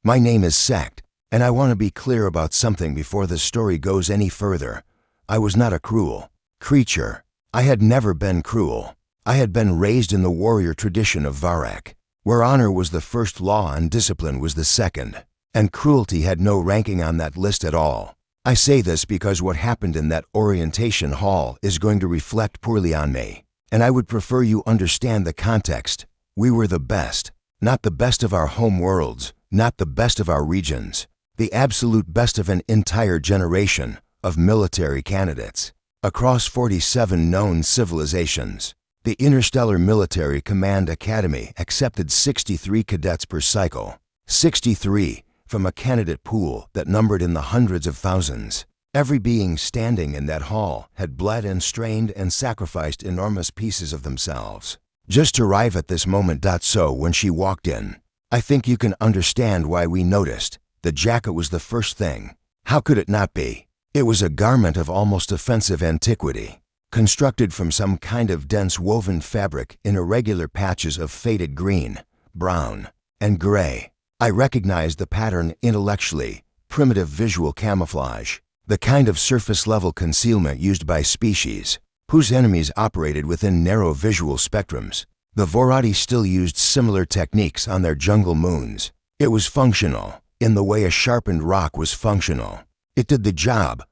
My name is Sect, and I want to be clear about something before the story goes any further. I was not a cruel creature. I had never been cruel. I had been raised in the warrior tradition of Varek, where honor was the first law and discipline was the second, and cruelty had no ranking on that list at all. I say this because what happened in that orientation hall is going to reflect poorly on me, and I would prefer you understand the context. We were the best, not the best of our home worlds, not the best of our regions, the absolute best of an entire generation of military candidates across 47 known civilizations. The Interstellar Military Command Academy accepted 63 cadets per cycle, 63 from a candidate pool that numbered in the hundreds of thousands. Every being standing in that hall had bled and strained and sacrificed enormous pieces of themselves just to arrive at this moment. So when she walked in, I think you can understand why we noticed. The jacket was the first thing. How could it not be? It was a garment of almost offensive antiquity, constructed from some kind of dense woven fabric in irregular patches of faded green, brown, and gray. I recognized the pattern intellectually, primitive visual camouflage, the kind of surface-level concealment used by species whose enemies operated within narrow visual spectrums. The Vorati still used similar techniques on their jungle moons. It was functional, in the way a sharpened rock was functional. It did the job,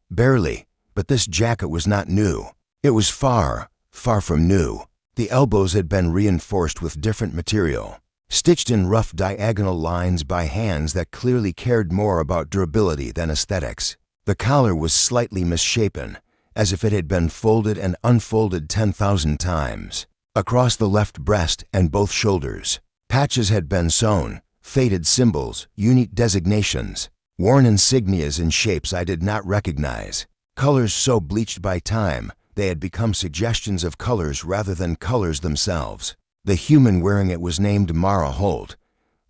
barely, but this jacket was not new. It was far, far from new. The elbows had been reinforced with different material, stitched in rough diagonal lines by hands that clearly cared more about durability than aesthetics. The collar was slightly misshapen, as if it had been folded and unfolded 10,000 times. Across the left breast and both shoulders, patches had been sewn, faded symbols, unique designations, worn insignias in shapes I did not recognize, colors so bleached by time they had become suggestions of colors rather than colors themselves. The human wearing it was named Mara Holt.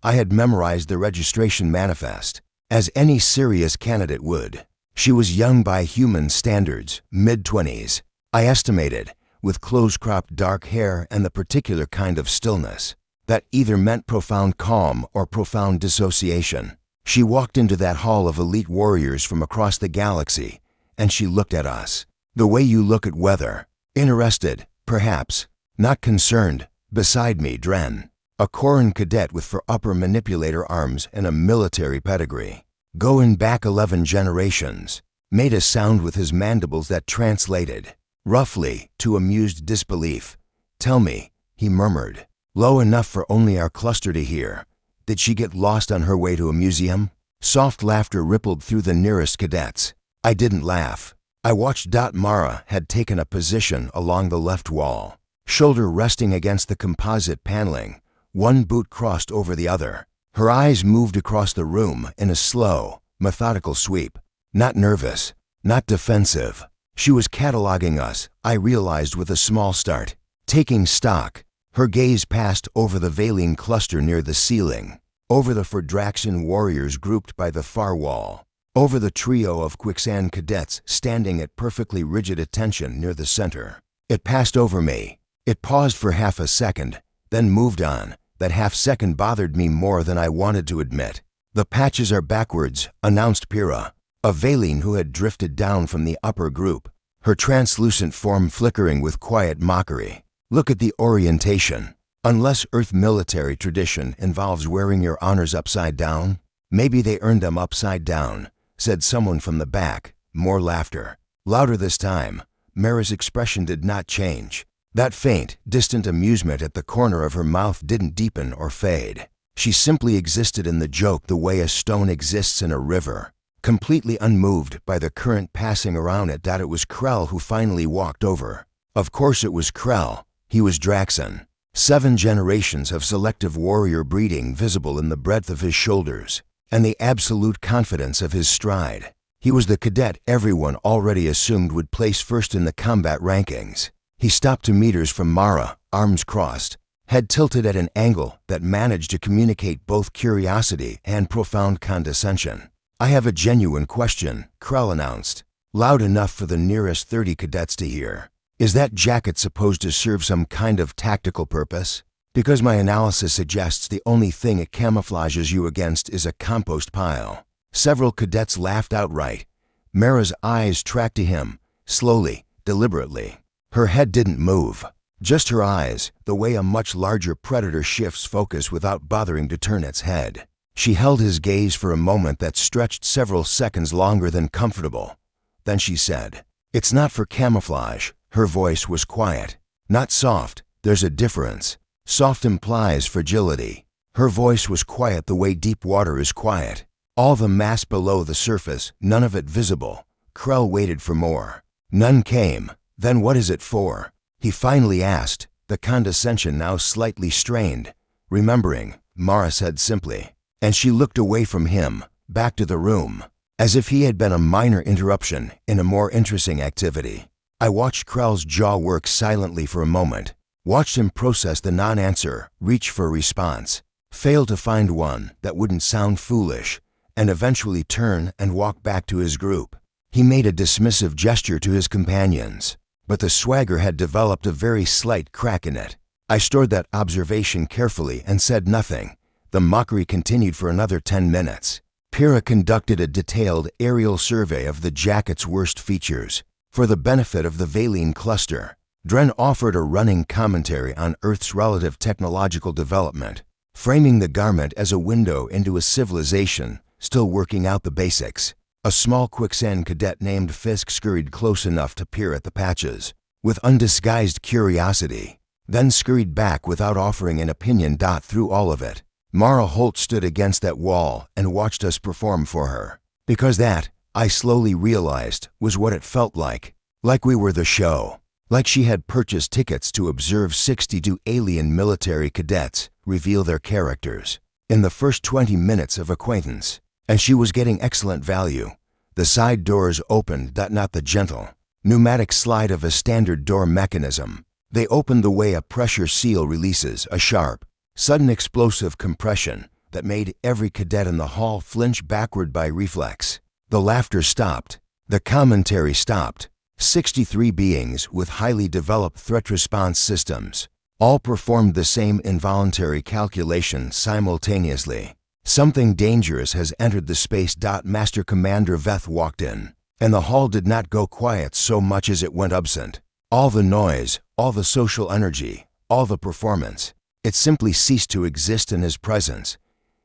I had memorized the registration manifest, as any serious candidate would. She was young by human standards, mid-20s, I estimated, with close-cropped dark hair and the particular kind of stillness that either meant profound calm or profound dissociation. She walked into that hall of elite warriors from across the galaxy, and she looked at us the way you look at weather, interested, perhaps, not concerned. Beside me, Dren, a Corran cadet with for upper manipulator arms and a military pedigree, going back 11 generations, made a sound with his mandibles that translated, roughly, to amused disbelief. "Tell me," he murmured, low enough for only our cluster to hear, "did she get lost on her way to a museum?" Soft laughter rippled through the nearest cadets. I didn't laugh. I watched. Mara had taken a position along the left wall, shoulder resting against the composite paneling, one boot crossed over the other. Her eyes moved across the room in a slow, methodical sweep. Not nervous, not defensive. She was cataloging us, I realized with a small start, taking stock. Her gaze passed over the Valine cluster near the ceiling, over the Fordraxian warriors grouped by the far wall, over the trio of Quicksand cadets standing at perfectly rigid attention near the center. It passed over me. It paused for half a second, then moved on. That half second bothered me more than I wanted to admit. "The patches are backwards," announced Pyrrha, a Valine who had drifted down from the upper group, her translucent form flickering with quiet mockery. "Look at the orientation. Unless Earth military tradition involves wearing your honors upside down, maybe they earned them upside down," said someone from the back. More laughter. Louder this time. Mara's expression did not change. That faint, distant amusement at the corner of her mouth didn't deepen or fade. She simply existed in the joke the way a stone exists in a river, completely unmoved by the current passing around it. It was Krell who finally walked over. Of course it was Krell. He was Draxon. 7 generations of selective warrior breeding visible in the breadth of his shoulders and the absolute confidence of his stride. He was the cadet everyone already assumed would place first in the combat rankings. He stopped 2 meters from Mara, arms crossed, head tilted at an angle that managed to communicate both curiosity and profound condescension. "I have a genuine question," Krell announced, loud enough for the nearest 30 cadets to hear. "Is that jacket supposed to serve some kind of tactical purpose?" Because my analysis suggests the only thing it camouflages you against is a compost pile. Several cadets laughed outright. Mara's eyes tracked to him, slowly, deliberately. Her head didn't move. Just her eyes, the way a much larger predator shifts focus without bothering to turn its head. She held his gaze for a moment that stretched several seconds longer than comfortable. Then she said, "It's not for camouflage." Her voice was quiet. "Not soft, there's a difference. Soft implies fragility." Her voice was quiet the way deep water is quiet. All the mass below the surface, none of it visible. Krell waited for more. None came. "Then what is it for?" he finally asked, the condescension now slightly strained. "Remembering," Mara said simply. And she looked away from him, back to the room, as if he had been a minor interruption in a more interesting activity. I watched Krell's jaw work silently for a moment, watched him process the non-answer, reach for a response, fail to find one that wouldn't sound foolish, and eventually turn and walk back to his group. He made a dismissive gesture to his companions, but the swagger had developed a very slight crack in it. I stored that observation carefully and said nothing. The mockery continued for another 10 minutes. Pyrrha conducted a detailed aerial survey of the jacket's worst features. For the benefit of the Valine cluster, Dren offered a running commentary on Earth's relative technological development, framing the garment as a window into a civilization still working out the basics. A small quicksand cadet named Fisk scurried close enough to peer at the patches, with undisguised curiosity, then scurried back without offering an opinion. Through all of it, Mara Holt stood against that wall and watched us perform for her. Because that, I slowly realized, was what it felt like. Like we were the show. Like she had purchased tickets to observe 62 alien military cadets reveal their characters in the first 20 minutes of acquaintance. And she was getting excellent value. The side doors opened, not the gentle, pneumatic slide of a standard door mechanism. They opened the way a pressure seal releases, a sharp, sudden explosive compression that made every cadet in the hall flinch backward by reflex. The laughter stopped. The commentary stopped. 63 beings with highly developed threat response systems all performed the same involuntary calculation simultaneously. Something dangerous has entered the space. Master Commander Veth walked in, and the hall did not go quiet so much as it went absent. All the noise, all the social energy, all the performance, it simply ceased to exist in his presence.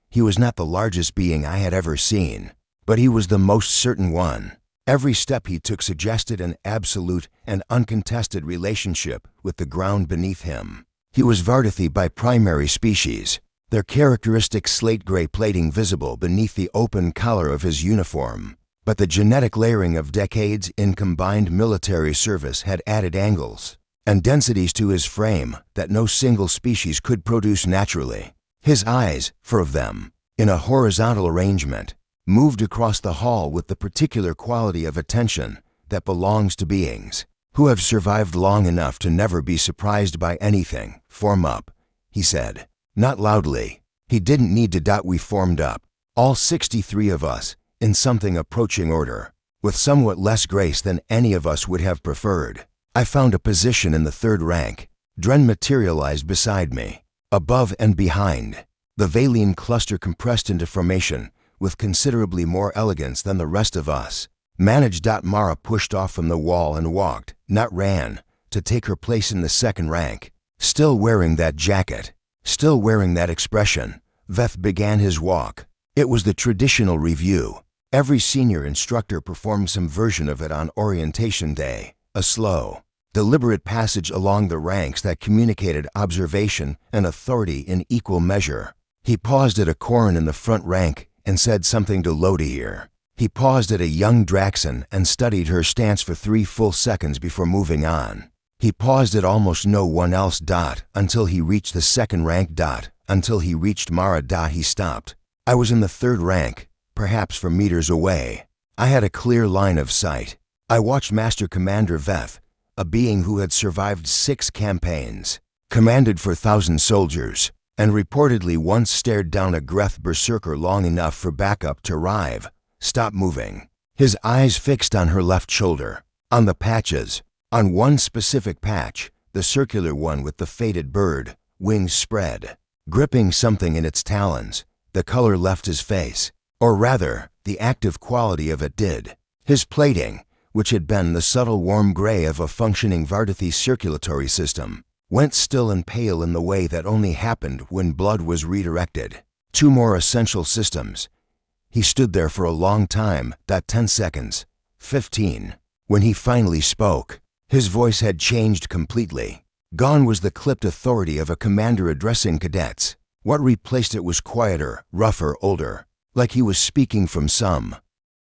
He was not the largest being I had ever seen, but he was the most certain one. Every step he took suggested an absolute and uncontested relationship with the ground beneath him. He was Vardathi by primary species, their characteristic slate-gray plating visible beneath the open collar of his uniform. But the genetic layering of decades in combined military service had added angles and densities to his frame that no single species could produce naturally. His eyes, 4 of them, in a horizontal arrangement, moved across the hall with the particular quality of attention that belongs to beings who have survived long enough to never be surprised by anything. "Form up," he said. Not loudly. He didn't need to. We formed up. All 63 of us, in something approaching order, with somewhat less grace than any of us would have preferred. I found a position in the 3rd rank. Dren materialized beside me, above and behind. The Valine cluster compressed into formation with considerably more elegance than the rest of us. Managed. Mara pushed off from the wall and walked, not ran, to take her place in the 2nd rank. Still wearing that jacket, still wearing that expression, Veth began his walk. It was the traditional review. Every senior instructor performed some version of it on orientation day, a slow, deliberate passage along the ranks that communicated observation and authority in equal measure. He paused at a Corrin in the front rank and said something to Lodihir. He paused at a young Draxon and studied her stance for 3 full seconds before moving on. He paused at almost no one else. Until he reached the 2nd rank. Until he reached Mara. He stopped. I was in the 3rd rank, perhaps from meters away. I had a clear line of sight. I watched Master Commander Veth, a being who had survived 6 campaigns, commanded 4,000 soldiers, and reportedly once stared down a Greth berserker long enough for backup to arrive, stop moving. His eyes fixed on her left shoulder, on the patches. On one specific patch, the circular one with the faded bird, wings spread. Gripping something in its talons, the color left his face. Or rather, the active quality of it did. His plating, which had been the subtle warm gray of a functioning Vardathi circulatory system, went still and pale in the way that only happened when blood was redirected. 2 more essential systems. He stood there for a long time, 10 seconds, 15. When he finally spoke, his voice had changed completely. Gone was the clipped authority of a commander addressing cadets. What replaced it was quieter, rougher, older, like he was speaking from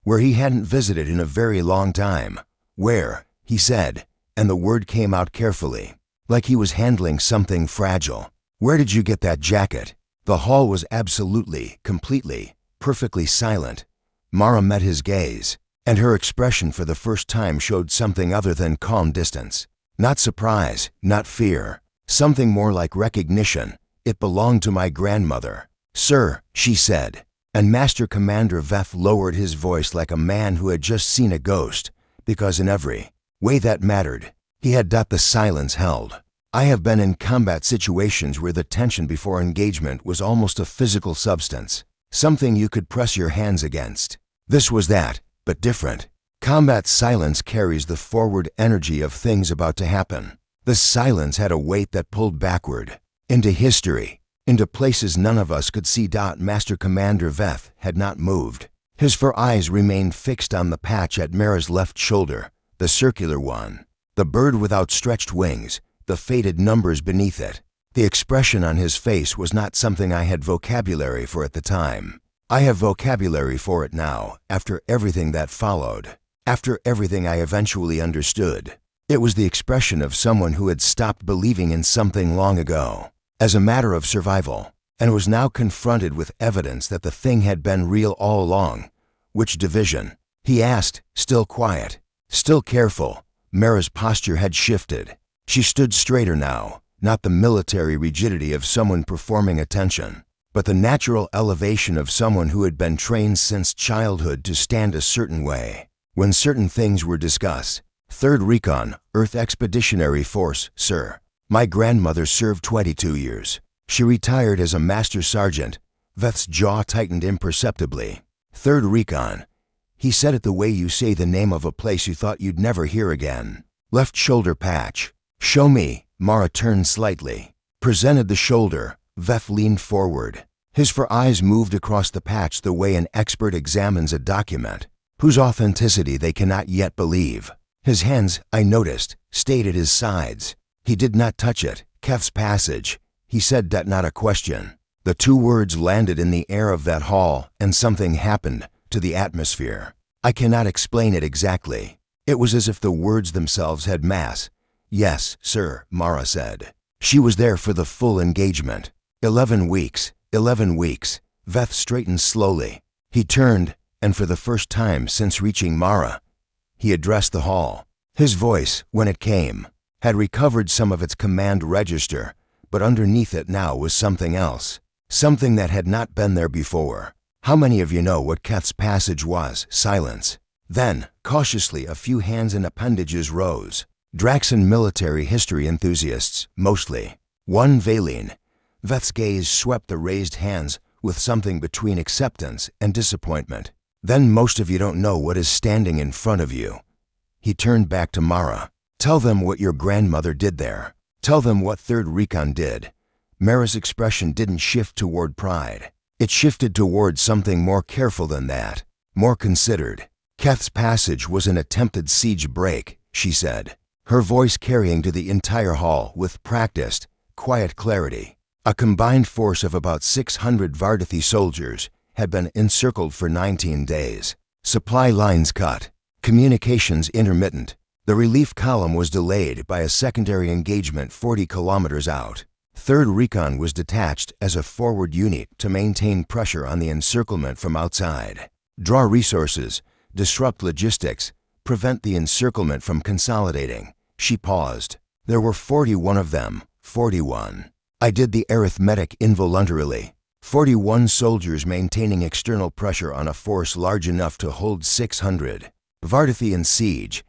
where he hadn't visited in a very long time. Where, he said, and the word came out carefully, like he was handling something fragile. Where did you get that jacket? The hall was absolutely, completely, perfectly silent. Mara met his gaze, and her expression for the first time showed something other than calm distance. Not surprise, not fear, something more like recognition. It belonged to my grandmother. Sir, she said, and Master Commander Veth lowered his voice like a man who had just seen a ghost, because in every way that mattered, he had the silence held. I have been in combat situations where the tension before engagement was almost a physical substance, something you could press your hands against. This was that, but different. Combat silence carries the forward energy of things about to happen. The silence had a weight that pulled backward, into history, into places none of us could see. Master Commander Veth had not moved. His 4 eyes remained fixed on the patch at Mara's left shoulder, the circular one, the bird with outstretched wings, the faded numbers beneath it. The expression on his face was not something I had vocabulary for at the time. I have vocabulary for it now, after everything that followed. After everything I eventually understood. It was the expression of someone who had stopped believing in something long ago, as a matter of survival, and was now confronted with evidence that the thing had been real all along. Which division? He asked, still quiet, still careful. Mara's posture had shifted. She stood straighter now, not the military rigidity of someone performing attention, but the natural elevation of someone who had been trained since childhood to stand a certain way. When certain things were discussed. 3rd Recon, Earth Expeditionary Force, sir. My grandmother served 22 years. She retired as a Master Sergeant. Veth's jaw tightened imperceptibly. 3rd Recon. He said it the way you say the name of a place you thought you'd never hear again. Left shoulder patch. Show me. Mara turned slightly. Presented the shoulder. Veth leaned forward. His 4 eyes moved across the patch the way an expert examines a document, whose authenticity they cannot yet believe. His hands, I noticed, stayed at his sides. He did not touch it. Keth's passage. He said that, not a question. The 2 words landed in the air of that hall, and something happened to the atmosphere. I cannot explain it exactly. It was as if the words themselves had mass. Yes, sir, Mara said. She was there for the full engagement. 11 weeks. 11 weeks. Veth straightened slowly. He turned, and for the first time since reaching Mara, he addressed the hall. His voice, when it came, had recovered some of its command register, but underneath it now was something else, something that had not been there before. How many of you know what Keth's passage was? Silence. Then, cautiously, a few hands and appendages rose. Draxan military history enthusiasts, mostly. 1 Valine. Veth's gaze swept the raised hands with something between acceptance and disappointment. Then most of you don't know what is standing in front of you. He turned back to Mara. Tell them what your grandmother did there. Tell them what 3rd Recon did. Mara's expression didn't shift toward pride. It shifted toward something more careful than that, more considered. Keth's passage was an attempted siege break, she said, her voice carrying to the entire hall with practiced, quiet clarity. A combined force of about 600 Vardathi soldiers had been encircled for 19 days. Supply lines cut. Communications intermittent. The relief column was delayed by a secondary engagement 40 kilometers out. 3rd Recon was detached as a forward unit to maintain pressure on the encirclement from outside. Draw resources, disrupt logistics, prevent the encirclement from consolidating. She paused. There were 41 of them. 41. I did the arithmetic involuntarily. 41 soldiers maintaining external pressure on a force large enough to hold 600. Vardathi in siege.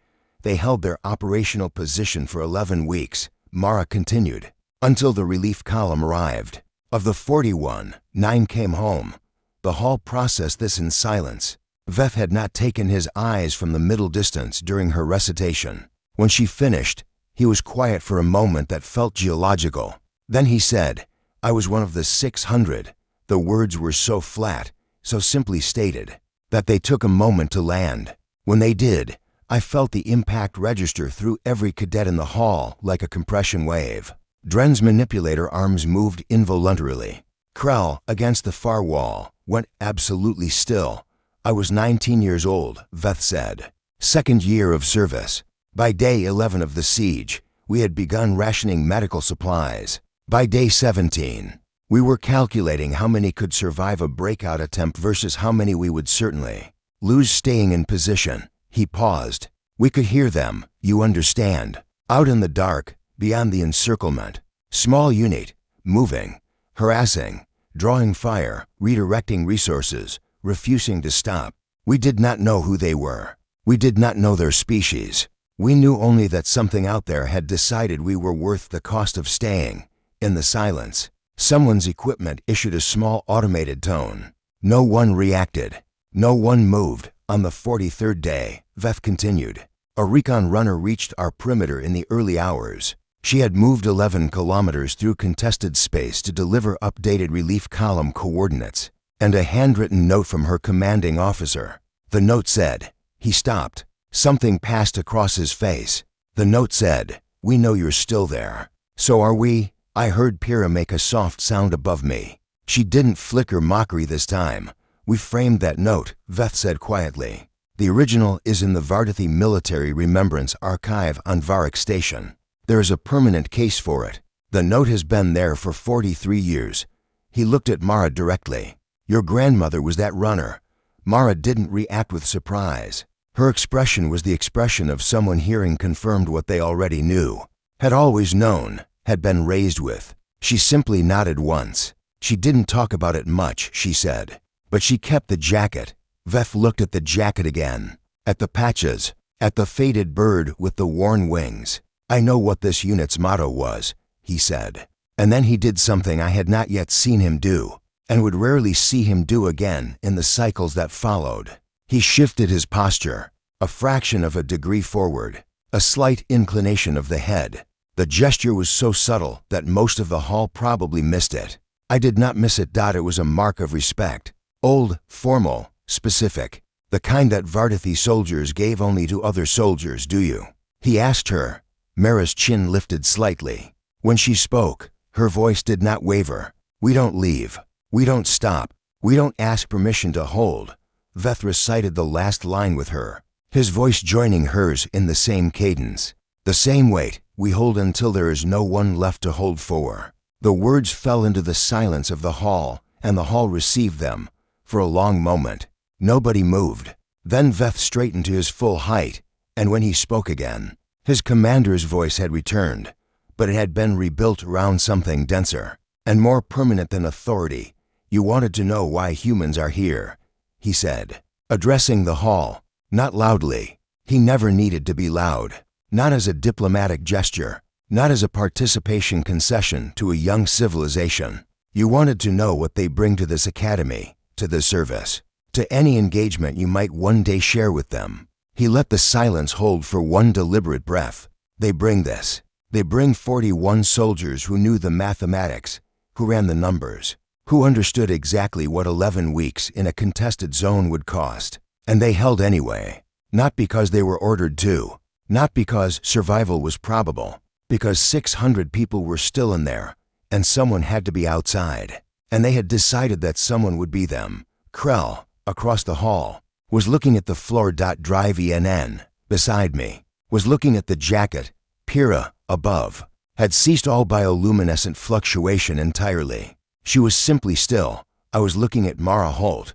They held their operational position for 11 weeks. Mara continued. until the relief column arrived. Of the 41, 9 came home. The hall processed this in silence. Veth had not taken his eyes from the middle distance during her recitation. When she finished, he was quiet for a moment that felt geological. Then he said, "I was one of the 600. The words were so flat, so simply stated, that they took a moment to land. When they did, I felt the impact register through every cadet in the hall like a compression wave." Dren's manipulator arms moved involuntarily. Krell, against the far wall, went absolutely still. "I was 19 years old," Veth said. "Second year of service. By day 11 of the siege, we had begun rationing medical supplies. By day 17, we were calculating how many could survive a breakout attempt versus how many we would certainly lose staying in position." He paused. "We could hear them, you understand, out in the dark, beyond the encirclement. Small unit, moving, harassing, drawing fire, redirecting resources, refusing to stop. We did not know who they were. We did not know their species. We knew only that something out there had decided we were worth the cost of staying." In the silence, someone's equipment issued a small automated tone. No one reacted. No one moved. On the 43rd day, Veth continued, "A recon runner reached our perimeter in the early hours. She had moved 11 kilometers through contested space to deliver updated relief column coordinates and a handwritten note from her commanding officer. The note said," He stopped. Something passed across his face. The note said, "We know you're still there. So are we." I heard Pyrrha make a soft sound above me. She didn't flicker mockery this time. "We framed that note," Veth said quietly. "The original is in the HFY Military Remembrance Archive on Varik Station. There is a permanent case for it. The note has been there for 43 years. He looked at Mara directly. "Your grandmother was that runner." Mara didn't react with surprise. Her expression was the expression of someone hearing confirmed what they already knew, had always known, had been raised with. She simply nodded once. "She didn't talk about it much," she said. "But she kept the jacket." Veth looked at the jacket again, at the patches, at the faded bird with the worn wings. "I know what this unit's motto was," he said. And then he did something I had not yet seen him do, and would rarely see him do again in the cycles that followed. He shifted his posture, a fraction of a degree forward, a slight inclination of the head. The gesture was so subtle that most of the hall probably missed it. I did not miss it. It was a mark of respect. Old, formal, specific. The kind that HFY soldiers gave only to other soldiers, do you? He asked her. Mara's chin lifted slightly. When she spoke, her voice did not waver. "We don't leave. We don't stop. We don't ask permission to hold." Veth recited the last line with her, his voice joining hers in the same cadence. "The same weight. We hold until there is no one left to hold for." The words fell into the silence of the hall, and the hall received them. For a long moment, nobody moved. Then Veth straightened to his full height, and when he spoke again, his commander's voice had returned, but it had been rebuilt around something denser and more permanent than authority. "You wanted to know why humans are here," he said, addressing the hall, not loudly. He never needed to be loud, not as a diplomatic gesture, not as a participation concession to a young civilization. "You wanted to know what they bring to this academy, to this service, to any engagement you might one day share with them." He let the silence hold for one deliberate breath. "They bring this. They bring 41 soldiers who knew the mathematics, who ran the numbers, who understood exactly what 11 weeks in a contested zone would cost. And they held anyway, not because they were ordered to, not because survival was probable, because 600 people were still in there, and someone had to be outside. And they had decided that someone would be them." Krell, across the hall, was looking at the floor. Drive ENN, beside me, was looking at the jacket. Pyrrha, above, had ceased all bioluminescent fluctuation entirely. She was simply still. I was looking at Mara Holt,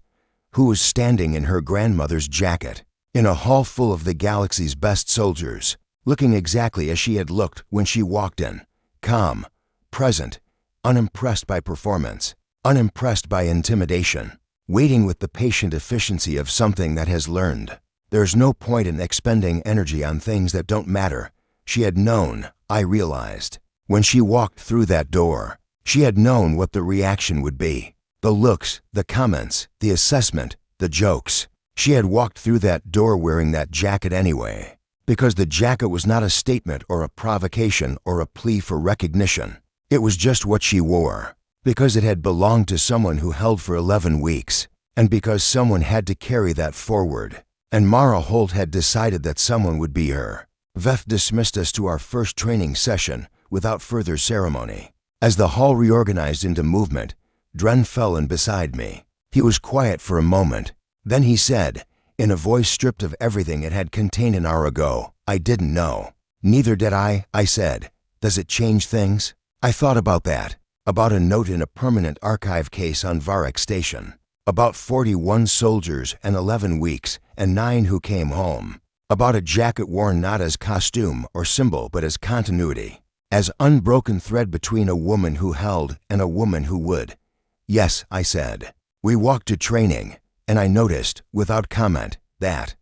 who was standing in her grandmother's jacket, in a hall full of the galaxy's best soldiers, looking exactly as she had looked when she walked in, calm, present, unimpressed by performance, unimpressed by intimidation, waiting with the patient efficiency of something that has learned. There's no point in expending energy on things that don't matter. She had known, I realized. When she walked through that door, she had known what the reaction would be. The looks, the comments, the assessment, the jokes. She had walked through that door wearing that jacket anyway, because the jacket was not a statement or a provocation or a plea for recognition. It was just what she wore, because it had belonged to someone who held for 11 weeks, and because someone had to carry that forward. And Mara Holt had decided that someone would be her. Veth dismissed us to our first training session without further ceremony. As the hall reorganized into movement, Dren fell in beside me. He was quiet for a moment. Then he said, in a voice stripped of everything it had contained an hour ago, "I didn't know." "Neither did I said. "Does it change things?" I thought about that, about a note in a permanent archive case on Varek Station, about 41 soldiers and 11 weeks and 9 who came home, about a jacket worn not as costume or symbol but as continuity, as unbroken thread between a woman who held and a woman who would. "Yes," I said. We walked to training, and I noticed, without comment, that